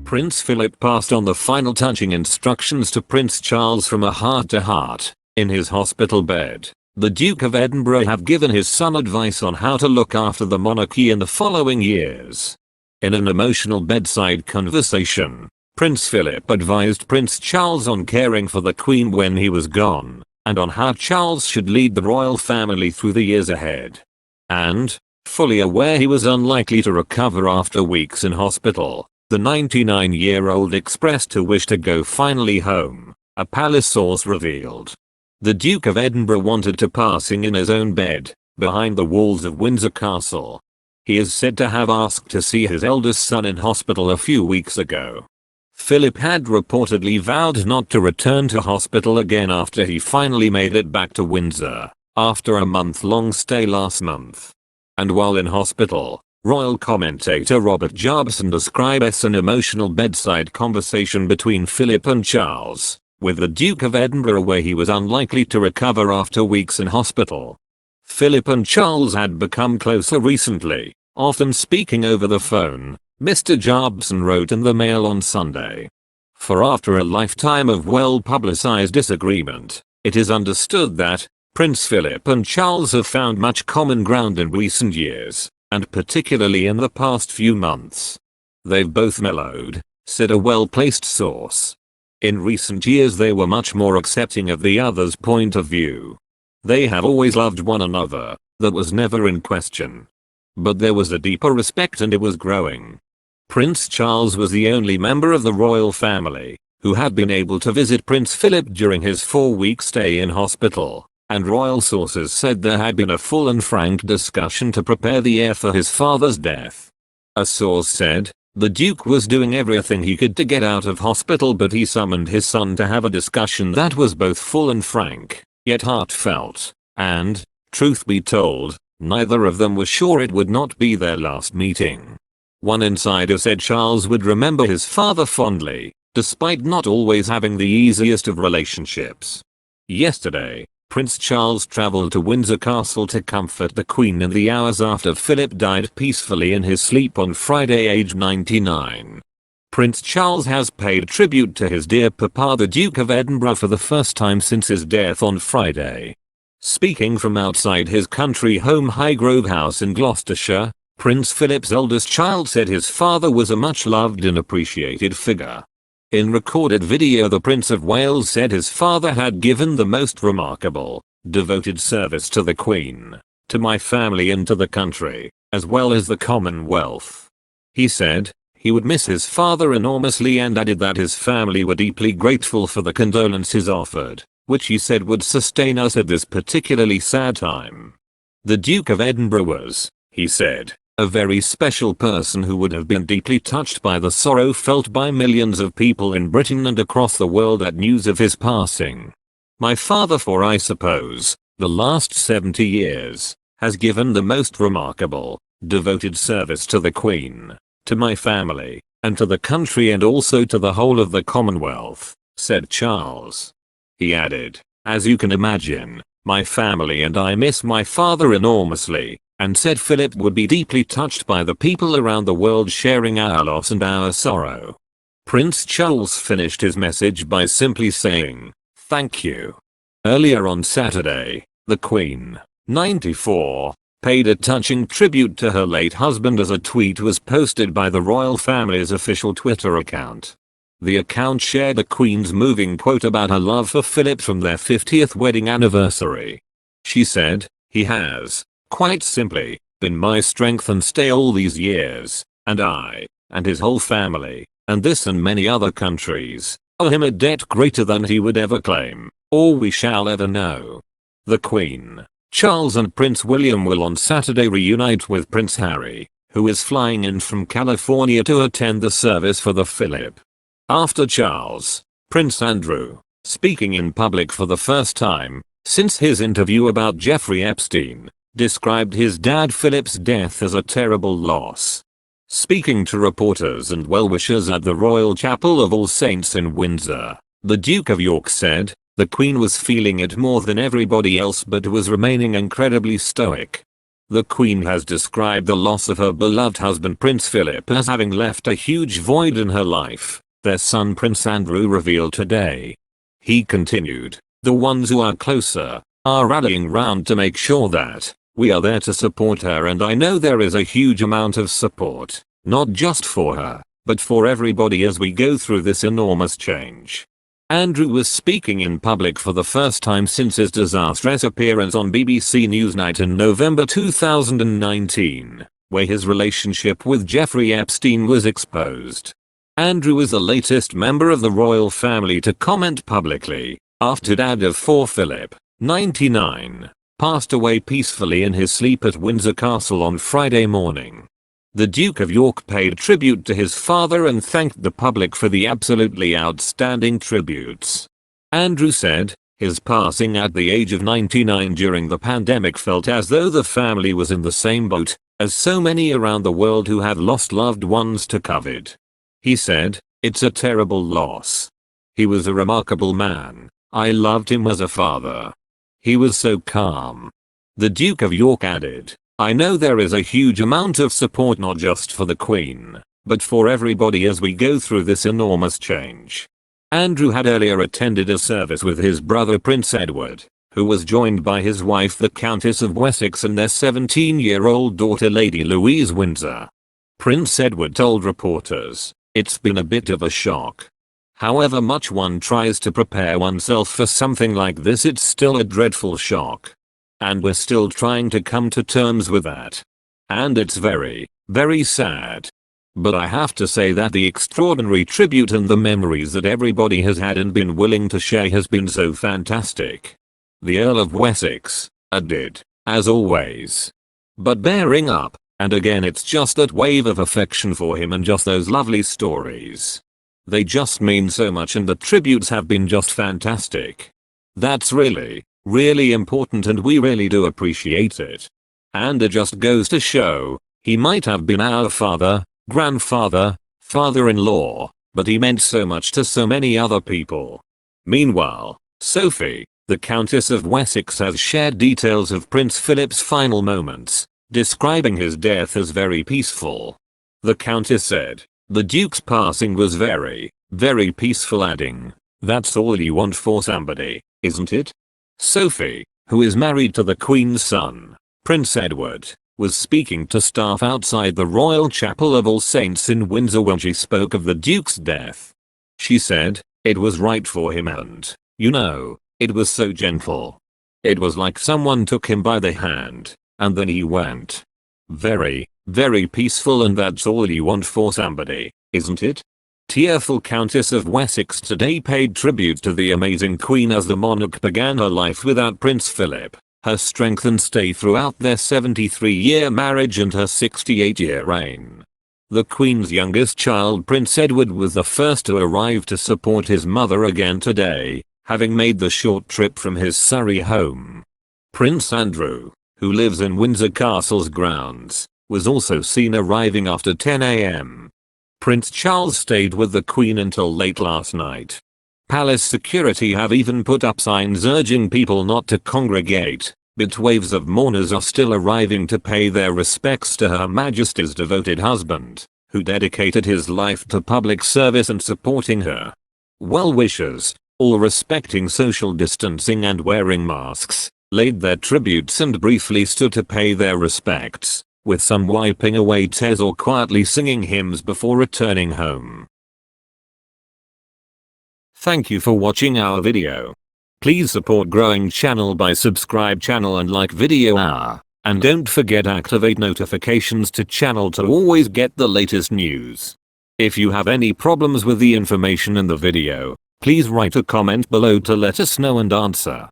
Prince Philip passed on the final touching instructions to Prince Charles from a heart-to-heart. In his hospital bed, the Duke of Edinburgh have given his son advice on how to look after the monarchy in the following years. In an emotional bedside conversation, Prince Philip advised Prince Charles on caring for the Queen when he was gone, and on how Charles should lead the royal family through the years ahead. And, fully aware he was unlikely to recover after weeks in hospital, the 99-year-old expressed a wish to go finally home, a palace source revealed. The Duke of Edinburgh wanted to passing in his own bed, behind the walls of Windsor Castle. He is said to have asked to see his eldest son in hospital a few weeks ago. Philip had reportedly vowed not to return to hospital again after he finally made it back to Windsor, after a month-long stay last month. And while in hospital, royal commentator Robert Jarbison describes an emotional bedside conversation between Philip and Charles, with the Duke of Edinburgh where he was unlikely to recover after weeks in hospital. Philip and Charles had become closer recently, often speaking over the phone, Mr. Jarbison wrote in the Mail on Sunday. For after a lifetime of well-publicized disagreement, it is understood that Prince Philip and Charles have found much common ground in recent years, and particularly in the past few months. They've both mellowed, said a well-placed source. In recent years they were much more accepting of the other's point of view. They have always loved one another, that was never in question. But there was a deeper respect and it was growing. Prince Charles was the only member of the royal family who had been able to visit Prince Philip during his 4-week stay in hospital. And royal sources said there had been a full and frank discussion to prepare the heir for his father's death. A source said, the Duke was doing everything he could to get out of hospital but he summoned his son to have a discussion that was both full and frank, yet heartfelt, and, truth be told, neither of them was sure it would not be their last meeting. One insider said Charles would remember his father fondly, despite not always having the easiest of relationships. Yesterday, Prince Charles travelled to Windsor Castle to comfort the Queen in the hours after Philip died peacefully in his sleep on Friday aged 99. Prince Charles has paid tribute to his dear papa the Duke of Edinburgh for the first time since his death on Friday. Speaking from outside his country home Highgrove House in Gloucestershire, Prince Philip's eldest child said his father was a much loved and appreciated figure. In recorded video the Prince of Wales said his father had given the most remarkable, devoted service to the Queen, to my family and to the country, as well as the Commonwealth. He said, he would miss his father enormously and added that his family were deeply grateful for the condolences offered, which he said would sustain us at this particularly sad time. The Duke of Edinburgh was, he said, a very special person who would have been deeply touched by the sorrow felt by millions of people in Britain and across the world at news of his passing. My father for I suppose, the last 70 years, has given the most remarkable, devoted service to the Queen, to my family, and to the country and also to the whole of the Commonwealth, said Charles. He added, as you can imagine, my family and I miss my father enormously, and said Philip would be deeply touched by the people around the world sharing our loss and our sorrow. Prince Charles finished his message by simply saying, thank you. Earlier on Saturday, the Queen, 94, paid a touching tribute to her late husband as a tweet was posted by the royal family's official Twitter account. The account shared the Queen's moving quote about her love for Philip from their 50th wedding anniversary. She said, he has, quite simply, been my strength and stay all these years, and I, and his whole family, and this and many other countries, owe him a debt greater than he would ever claim, or we shall ever know. The Queen, Charles and Prince William will on Saturday reunite with Prince Harry, who is flying in from California to attend the service for the Philip. After Charles, Prince Andrew, speaking in public for the first time since his interview about Jeffrey Epstein, described his dad Philip's death as a terrible loss. Speaking to reporters and well-wishers at the Royal Chapel of All Saints in Windsor, the Duke of York said, the Queen was feeling it more than everybody else but was remaining incredibly stoic. The Queen has described the loss of her beloved husband Prince Philip as having left a huge void in her life, their son Prince Andrew revealed today. He continued, "The ones who are closer are rallying round to make sure that we are there to support her, and I know there is a huge amount of support, not just for her, but for everybody as we go through this enormous change." Andrew was speaking in public for the first time since his disastrous appearance on BBC Newsnight in November 2019, where his relationship with Jeffrey Epstein was exposed. Andrew is the latest member of the royal family to comment publicly, after Dad of 4 Philip, 99, passed away peacefully in his sleep at Windsor Castle on Friday morning. The Duke of York paid tribute to his father and thanked the public for the absolutely outstanding tributes. Andrew said, his passing at the age of 99 during the pandemic felt as though the family was in the same boat as so many around the world who have lost loved ones to COVID. He said, "It's a terrible loss. He was a remarkable man. I loved him as a father. He was so calm." The Duke of York added, "I know there is a huge amount of support not just for the Queen, but for everybody as we go through this enormous change." Andrew had earlier attended a service with his brother Prince Edward, who was joined by his wife the Countess of Wessex and their 17-year-old daughter Lady Louise Windsor. Prince Edward told reporters, "It's been a bit of a shock. However much one tries to prepare oneself for something like this, it's still a dreadful shock. And we're still trying to come to terms with that. And it's very, very sad. But I have to say that the extraordinary tribute and the memories that everybody has had and been willing to share has been so fantastic." The Earl of Wessex added, "As always. But bearing up, and again it's just that wave of affection for him and just those lovely stories. They just mean so much and the tributes have been just fantastic. That's really, really important and we really do appreciate it. And it just goes to show, he might have been our father, grandfather, father-in-law, but he meant so much to so many other people." Meanwhile, Sophie, the Countess of Wessex, has shared details of Prince Philip's final moments, describing his death as very peaceful. The Countess said, "The Duke's passing was very, very peaceful," adding, "That's all you want for somebody, isn't it?" Sophie, who is married to the Queen's son, Prince Edward, was speaking to staff outside the Royal Chapel of All Saints in Windsor when she spoke of the Duke's death. She said, "It was right for him and, you know, it was so gentle. It was like someone took him by the hand, and then he went. Very, very peaceful, and that's all you want for somebody, isn't it?" Tearful Countess of Wessex today paid tribute to the amazing Queen as the monarch began her life without Prince Philip, her strength and stay throughout their 73-year marriage and her 68-year reign. The Queen's youngest child Prince Edward was the first to arrive to support his mother again today, having made the short trip from his Surrey home. Prince Andrew, who lives in Windsor Castle's grounds, was also seen arriving after 10 a.m. Prince Charles stayed with the Queen until late last night. Palace security have even put up signs urging people not to congregate, but waves of mourners are still arriving to pay their respects to Her Majesty's devoted husband, who dedicated his life to public service and supporting her. Well-wishers, all respecting social distancing and wearing masks, laid their tributes and briefly stood to pay their respects, with some wiping away tears or quietly singing hymns before returning home. Thank you for watching our video. Please support growing channel by subscribe channel and like video hour, and don't forget activate notifications to channel to always get the latest news. If you have any problems with the information in the video, please write a comment below to let us know and answer.